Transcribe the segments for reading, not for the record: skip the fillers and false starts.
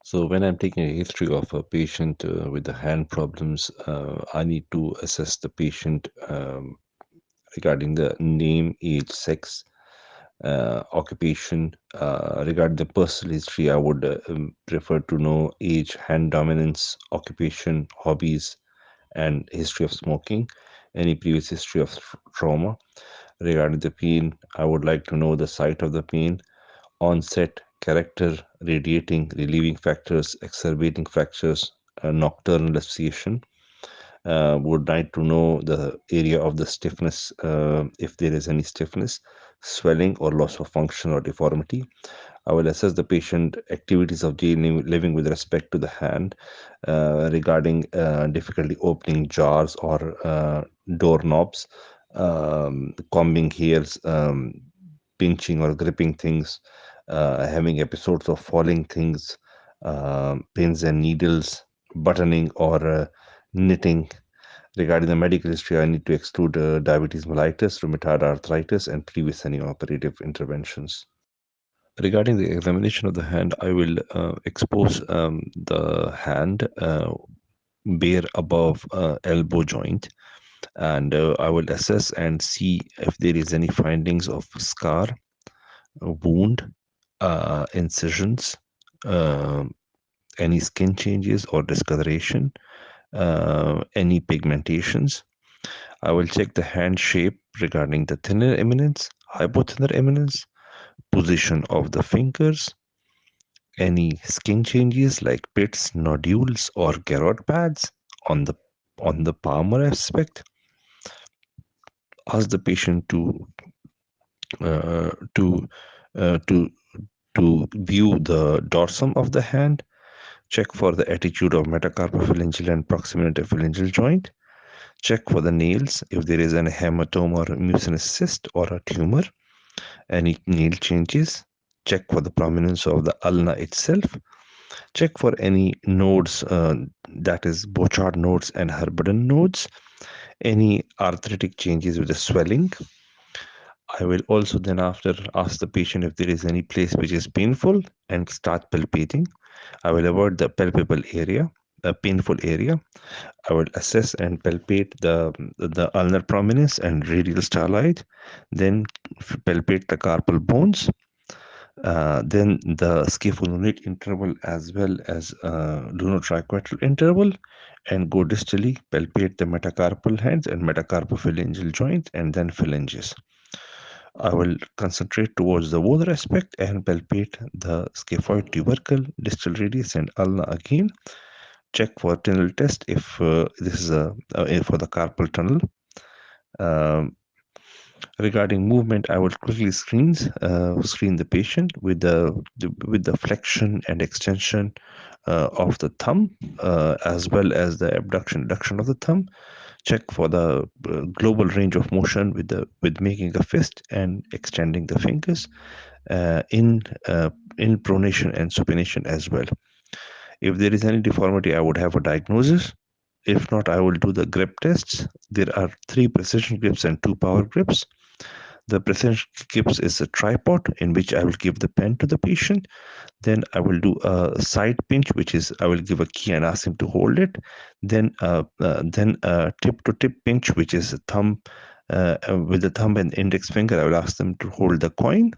So when I'm taking a history of a patient with the hand problems, I need to assess the patient regarding the name, age, sex, occupation. Regarding the personal history, I would prefer to know age, hand dominance, occupation, hobbies, and history of smoking, any previous history of trauma. Regarding the pain, I would like to know the site of the pain, onset, character, radiating, relieving factors, exacerbating factors, nocturnal association. Would like to know the area of the stiffness, if there is any stiffness, swelling, or loss of function or deformity. I will assess the patient activities of daily living with respect to the hand, regarding difficulty opening jars or doorknobs, combing hairs, pinching or gripping things, having episodes of falling things, pins and needles, buttoning or knitting. Regarding the medical history, I need to exclude diabetes mellitus, rheumatoid arthritis, and previous any operative interventions. Regarding the examination of the hand, I will expose the hand bare above elbow joint, and I will assess and see if there is any findings of scar, wound, incisions, uh, any skin changes or discoloration, any pigmentations. I will check the hand shape regarding the thinner eminence, hypothinner eminence, position of the fingers, any skin changes like pits, nodules, or garrote pads on the palmar aspect. Ask the patient uh, to to view the dorsum of the hand. Check for the attitude of metacarpophalangeal and proximal interphalangeal joint. Check for the nails if there is an hematoma or mucinous cyst or a tumor. Any nail changes. Check for the prominence of the ulna itself. Check for any nodes, that is Bouchard nodes and Herberdin nodes, any arthritic changes with the swelling. I will also then after ask the patient if there is any place which is painful and start palpating. I will avoid the palpable area, the painful area. I will assess and palpate the ulnar prominence and radial styloid, then palpate the carpal bones, then the scapholunate interval as well as lunotriquetral interval, and go distally, palpate the metacarpal heads and metacarpophalangeal joints, and then phalanges. I will concentrate towards the volar aspect and palpate the scaphoid tubercle, distal radius, and ulna again. Check for tunnel test if this is for the carpal tunnel. Um, Regarding movement, I would quickly screen the patient with the flexion and extension of the thumb, as well as the abduction of the thumb. Check for the global range of motion with making a fist and extending the fingers in pronation and supination as well. If there is any deformity, I would have a diagnosis. If not, I will do the grip tests. There are 3 precision grips and 2 power grips. The precision grips is a tripod in which I will give the pen to the patient. Then I will do a side pinch, which is I will give a key and ask him to hold it. Then a tip to tip pinch, which is a thumb with the thumb and index finger. I will ask them to hold the coin.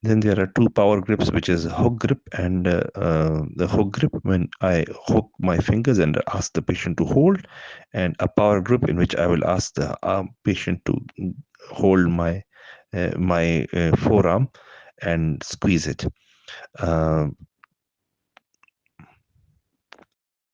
Then there are 2 power grips, which is a hook grip and the hook grip when I hook my fingers and ask the patient to hold, and a power grip in which I will ask the patient to hold my forearm and squeeze it.